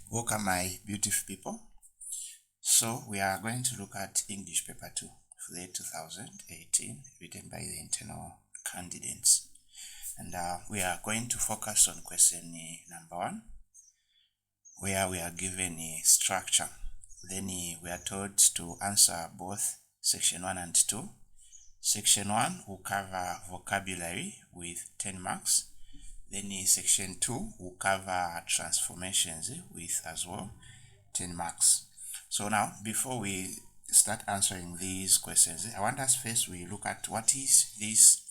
Welcome my beautiful people. So we are going to look at English paper 2 for the year 2018 written by the internal candidates, and we are going to focus on question number 1, where we are given a structure. Then we are told to answer both section 1 and 2. Section 1 will cover vocabulary with 10 marks. Then section 2 will cover transformations with as well 10 marks. So now, before we start answering these questions, I want us first we look at what is this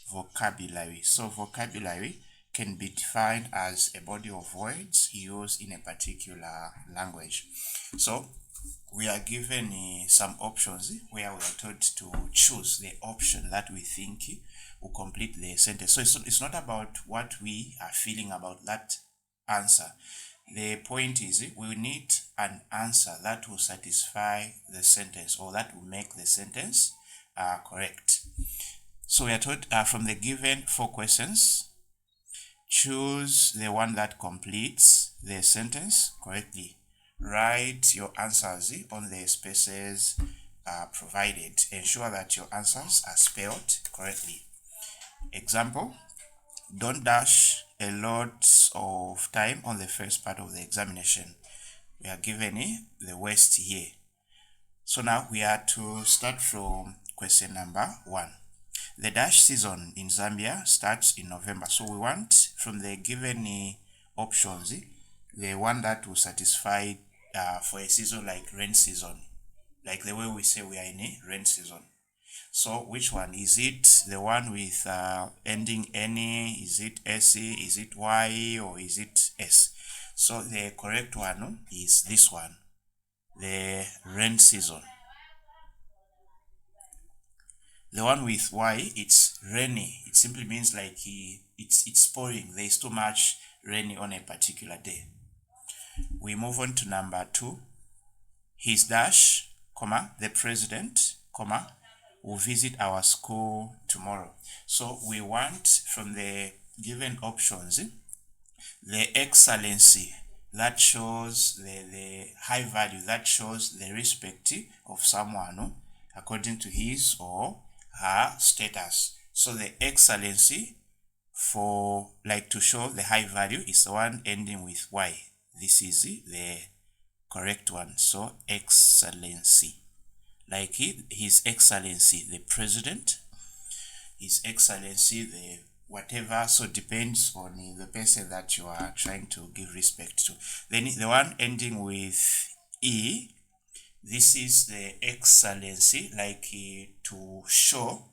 vocabulary. So vocabulary can be defined as a body of words used in a particular language. So we are given some options where we are told to choose the option that we think will complete the sentence. So it's not about what we are feeling about that answer. The point is we need an answer that will satisfy the sentence, or that will make the sentence correct. So we are told from the given 4 questions, choose the one that completes the sentence correctly. Write your answers on the spaces provided. Ensure that your answers are spelled correctly. Example, don't dash a lot of time on the first part of the examination. We are given the worst here. So now we are to start from question number 1. The dash season in Zambia starts in November. So we want from the given options the one that will satisfy for a season like rain season, like the way we say we are in a rain season. So which one? Is it the one with ending any? Is it SE? Is it Y? Or is it S? So the correct one is this one, the rain season. The one with Y, it's rainy. It simply means like it's pouring. There is too much rain on a particular day. We move on to number 2. His dash, comma, the president, comma, will visit our school tomorrow. So we want from the given options the excellency that shows the high value, that shows the respect of someone according to his or her status. So the excellency for like to show the high value is the one ending with Y. This is the correct one. So excellency, like his excellency the president, his excellency the whatever. So depends on the person that you are trying to give respect to. Then the one ending with E, this is the excellency, like to show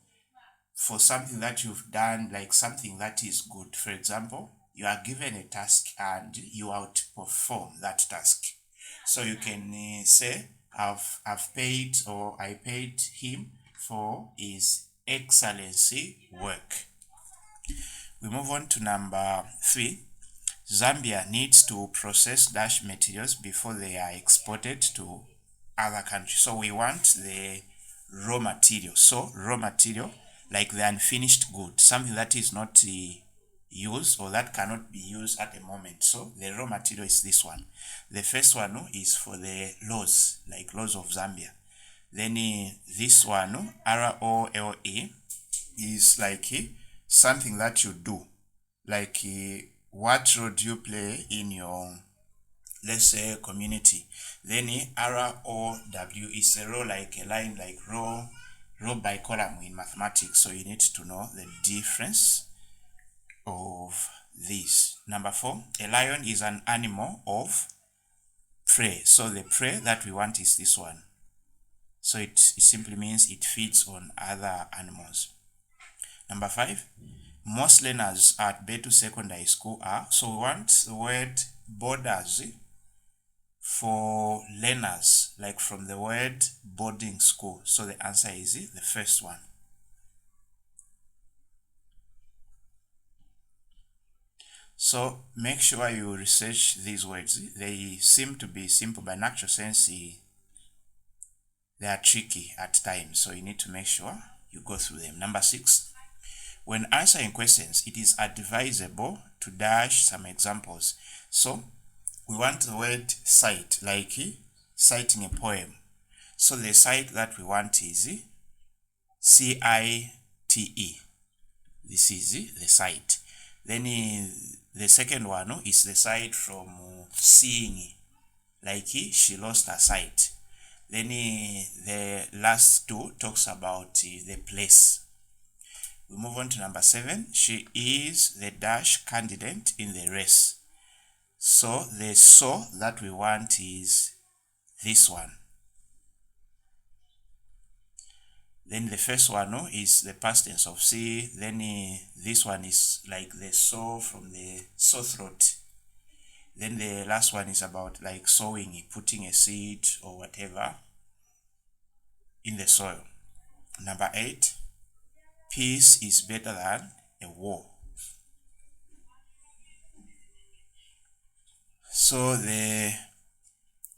for something that you've done, like something that is good. For example, you are given a task and you outperform that task. So you can say I've paid, or I paid him for his excellency work. We move on to number 3. Zambia needs to process dash materials before they are exported to other countries. So we want the raw material. So raw material, like the unfinished good, something that is not used or that cannot be used at the moment. So the raw material is this one. The first one is for the laws, like laws of Zambia. Then this one, ROLE, is like something that you do, like what role do you play in your, let's say, community. Then ROW is a row, like a line, like row by column in mathematics. So you need to know the difference of this. Number 4, a lion is an animal of prey. So the prey that we want is this one. So it simply means it feeds on other animals. Number 5, most learners at Betu Secondary School are. So we want the word borders for learners, like from the word boarding school. So the answer is the first one. So make sure you research these words. They seem to be simple, but in actual sense they are tricky at times. So you need to make sure you go through them. Number 6, when answering questions, it is advisable to dash some examples. So we want the word cite, like citing a poem. So the cite that we want is C-I-T-E. This is the cite. Then the second one is the cite from seeing, like she lost her sight. Then the last two talks about the place. We move on to number 7. She is the dash candidate in the race. So the so that we want is this one. Then the first one is the past tense of see. Then this one is like the sow from the sore throat. Then the last one is about like sowing, putting a seed or whatever in the soil. Number 8, peace is better than a war. So the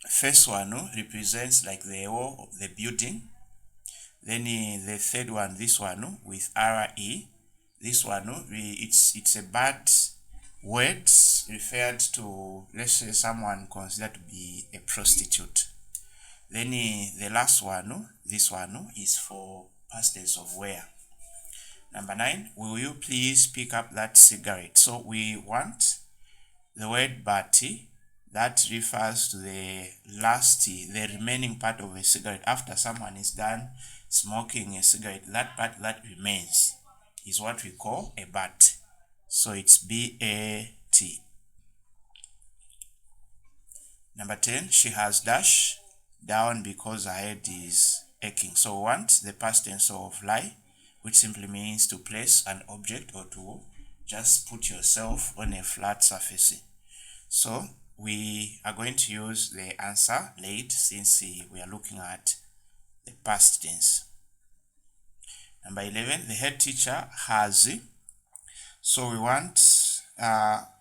first one represents like the wall of the building. Then the third one, this one with RE, this one it's a bad word referred to, let's say, someone considered to be a prostitute. Then the last one, this one is for past tense of where. Number 9, will you please pick up that cigarette? So we want the word but that refers to the last, the remaining part of a cigarette. After someone is done smoking a cigarette, that part that remains is what we call a but. So it's B-A-T. Number 10, she has dash down because her head is aching. So we want the past tense of lie, which simply means to place an object or to just put yourself on a flat surface. So we are going to use the answer laid since we are looking at the past tense. Number 11, the head teacher has. So we want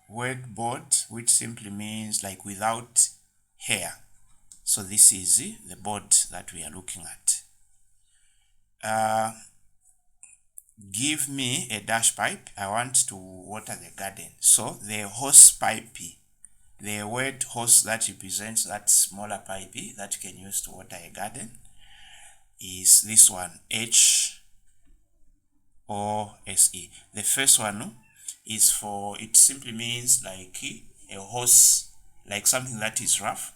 word board, which simply means like without hair. So this is the board that we are looking at. Give me a dash pipe. I want to water the garden. So the hose pipe, the word hose that represents that smaller pipe that you can use to water a garden is this one, H-O-S-E. The first one is for, it simply means like a hose, like something that is rough.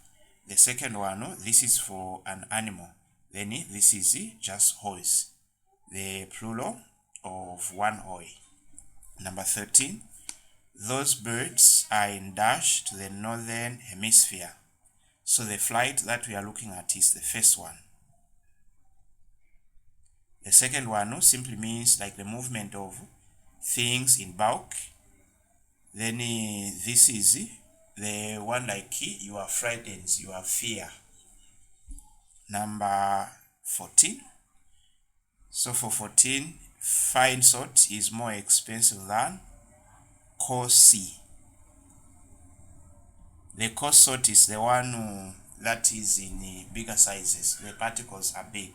The second one, this is for an animal. Then this is just hose, the plural of one oi. Number 13, those birds are in dash to the northern hemisphere. So the flight that we are looking at is the first one. The second one simply means like the movement of things in bulk. Then this is the one like you are frightened, you are fear. Number 14. So for 14, fine salt is more expensive than coarse sea. The coarse salt is the one that is in bigger sizes. The particles are big.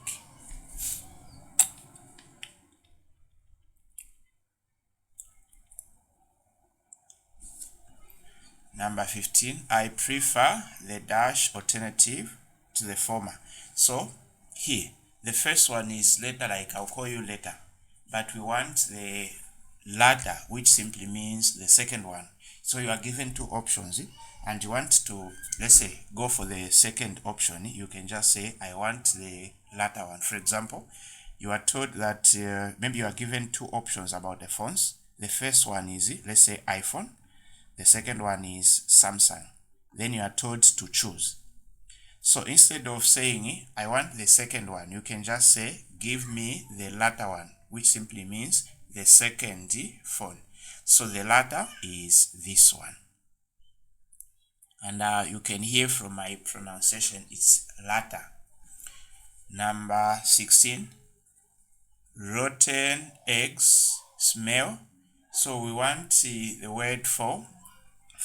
Number 15, I prefer the dash alternative to the former. So here, the first one is later, like I'll call you later, but we want the latter, which simply means the second one. So you are given two options and you want to, let's say, go for the second option. You can just say, I want the latter one. For example, you are told that maybe you are given two options about the phones. The first one is, let's say, iPhone. The second one is Samsung. Then you are told to choose. So instead of saying, I want the second one, you can just say, give me the latter one, which simply means the second phone. So the latter is this one. And you can hear from my pronunciation, it's latter. Number 16, rotten eggs smell. So we want the word for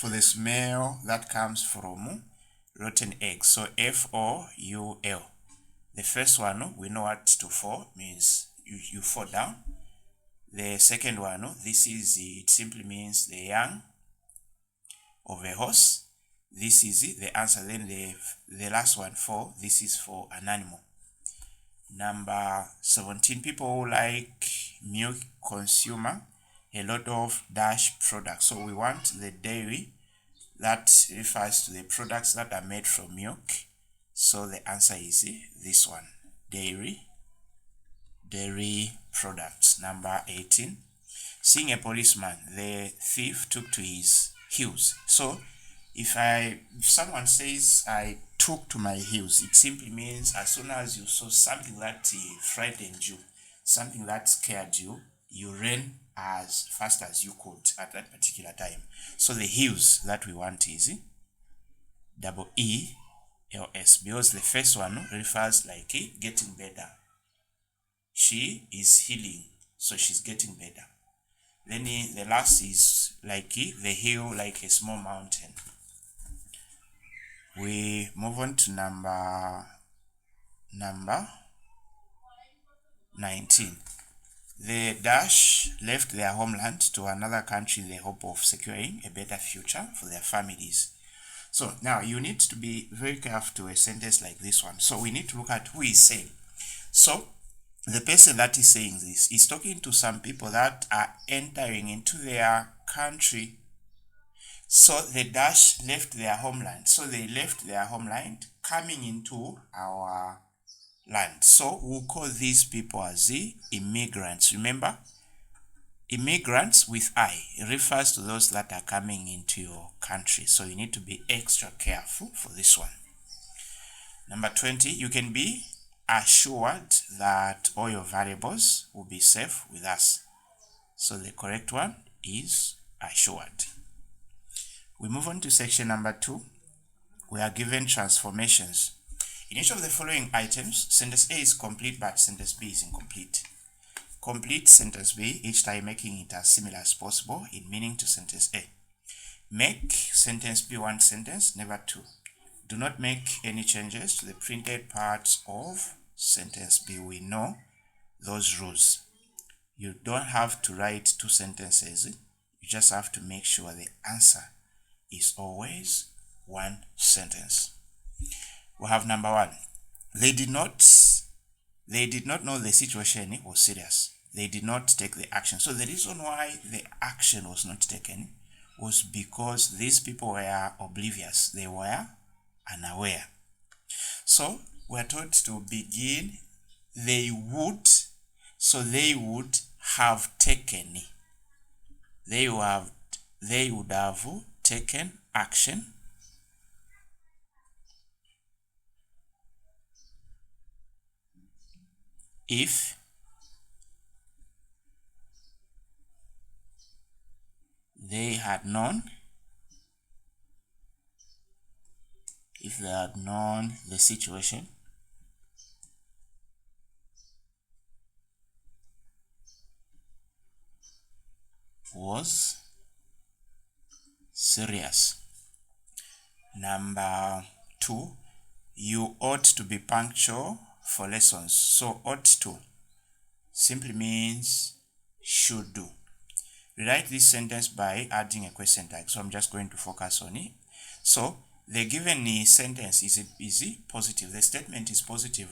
the smell that comes from rotten eggs. So F-O-U-L. The first one, we know what to fall means you fall down. The second one, this is, it simply means the young of a horse. This is the answer. Then the last one, 4, this is for an animal. Number 17, people who like milk consumer a lot of dash products. So we want the dairy that refers to the products that are made from milk. So the answer is this one, dairy products. Number 18, seeing a policeman, the thief took to his heels. So if someone says I took to my heels, it simply means as soon as you saw something that frightened you, something that scared you, you ran as fast as you could at that particular time. So the heels that we want is double ELS, because the first one refers like getting better. She is healing, so she's getting better. Then the last is like the hill, like a small mountain. We move on to number 19. The dash left their homeland to another country in the hope of securing a better future for their families. So now you need to be very careful to a sentence like this one. So we need to look at who is saying. So the person that is saying this is talking to some people that are entering into their country. So the dash left their homeland. So they left their homeland coming into our land. So we'll call these people as the immigrants. Remember, immigrants with I refers to those that are coming into your country. So you need to be extra careful for this one. Number 20, you can be assured that all your valuables will be safe with us. So the correct one is assured. We move on to section number 2. We are given transformations. In each of the following items, sentence A is complete, but sentence B is incomplete. Complete sentence B, each time making it as similar as possible in meaning to sentence A. Make sentence B one sentence, never two. Do not make any changes to the printed parts of sentence B. We know those rules. You don't have to write two sentences. You just have to make sure the answer is always one sentence. We have number 1. They did not know the situation was serious. They did not take the action. So the reason why the action was not taken was because these people were oblivious. They were unaware. So we're told to begin, they would, so they would have taken. They would have taken action if they had known the situation was serious. Number 2, you ought to be punctual for lessons. So ought to simply means should do. Rewrite this sentence by adding a question tag. So I'm just going to focus on it. So the given sentence is positive. The statement is positive.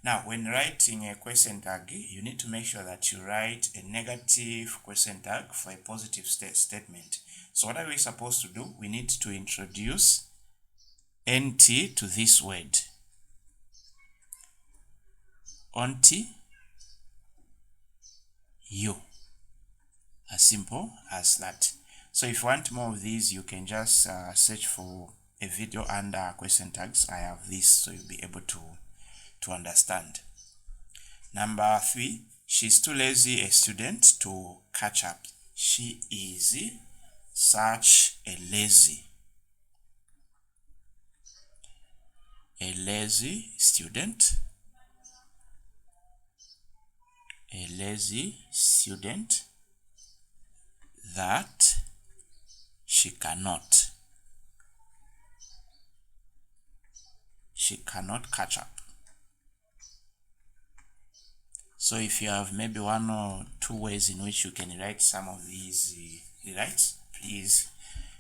Now, when writing a question tag, you need to make sure that you write a negative question tag for a positive statement. So what are we supposed to do? We need to introduce nt to this word. Onti you. As simple as that. So if you want more of these, you can just search for a video under question tags. I have this, so you'll be able to understand. Number 3, she's too lazy a student to catch up. She is such a lazy student. A lazy student that she cannot catch up. So if you have maybe 1 or 2 ways in which you can write some of these rewrites, please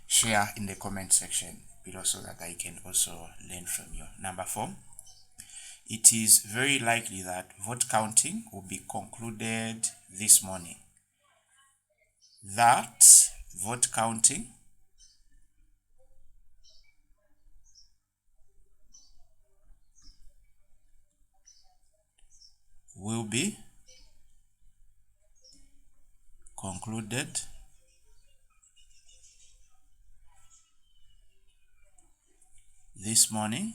share in the comment section below so that I can also learn from you. Number 4, it is very likely that vote counting will be concluded this morning. That vote counting will be concluded this morning.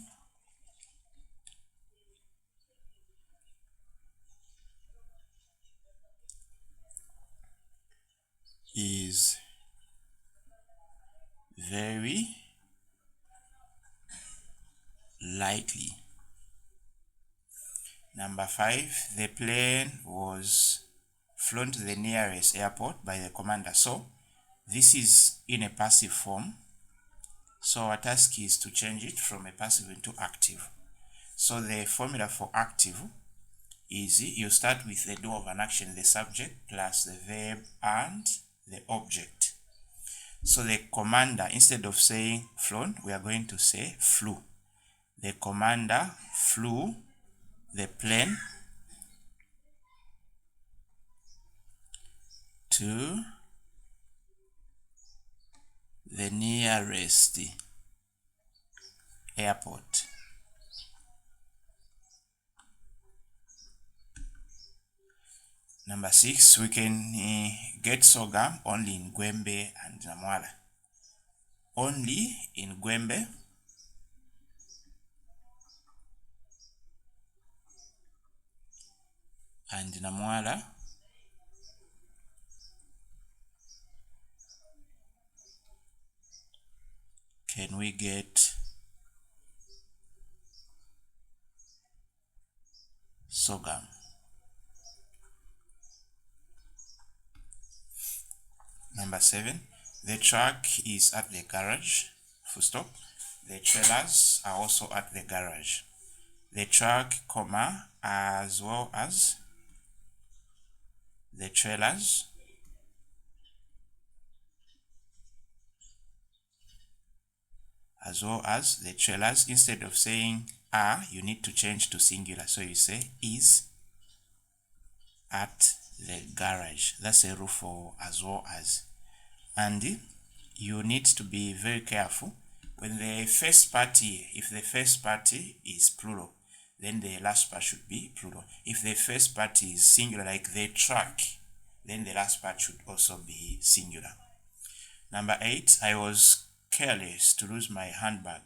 Is very likely. Number 5, the plane was flown to the nearest airport by the commander. So this is in a passive form. So our task is to change it from a passive into active. So the formula for active is you start with the doer of an action, the subject, plus the verb and the object. So the commander, instead of saying flown, we are going to say flew. The commander flew the plane to the nearest airport. Number 6, we can get sorghum only in Gwembe and Namwala. Only in Gwembe and Namwala can we get sorghum. Number 7, the truck is at the garage, full stop. The trailers are also at the garage. The truck, comma, as well as the trailers instead of saying are, you need to change to singular. So you say is at the garage. That's a rule for as well as. And you need to be very careful when the first party, if the first party is plural, then the last part should be plural. If the first party is singular, like the truck, then the last part should also be singular. Number 8, I was careless to lose my handbag.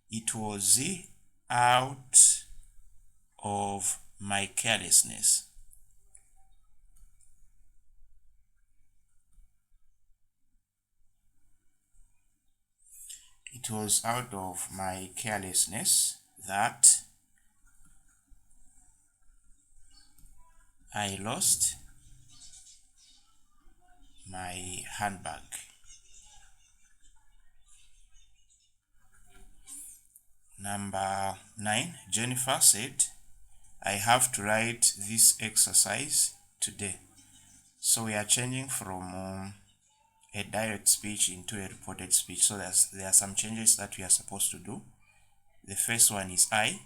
It was out of my carelessness. It was out of my carelessness that I lost my handbag. Number 9, Jennifer said, I have to write this exercise today. So we are changing from a direct speech into a reported speech. So there are some changes that we are supposed to do. The first one is I.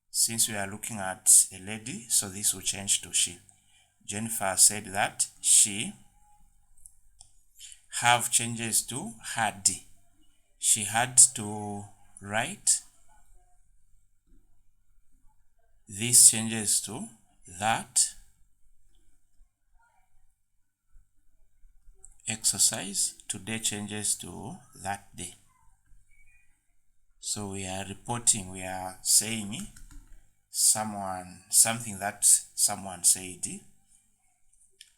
Since we are looking at a lady, so this will change to she. Jennifer said that she. Have changes to had. She had to write. This changes to that exercise. Today changes to that day. So we are reporting, we are saying something that someone said.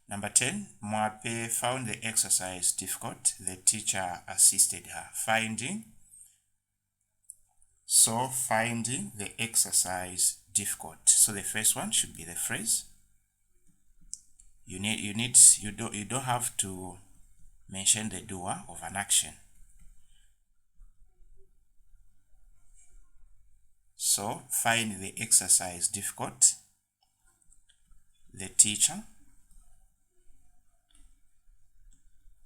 Number 10, Mwape found the exercise difficult. The teacher assisted her. Finding the exercise difficult. So the first one should be the phrase. You don't have to mention the doer of an action. So find the exercise difficult. The teacher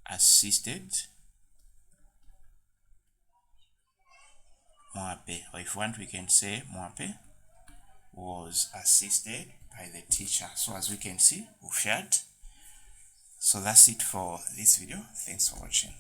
assisted Mwape, or if you want we can say Mwape was assisted by the teacher. So as we can see, we've shared. So that's it for this video. Thanks for watching.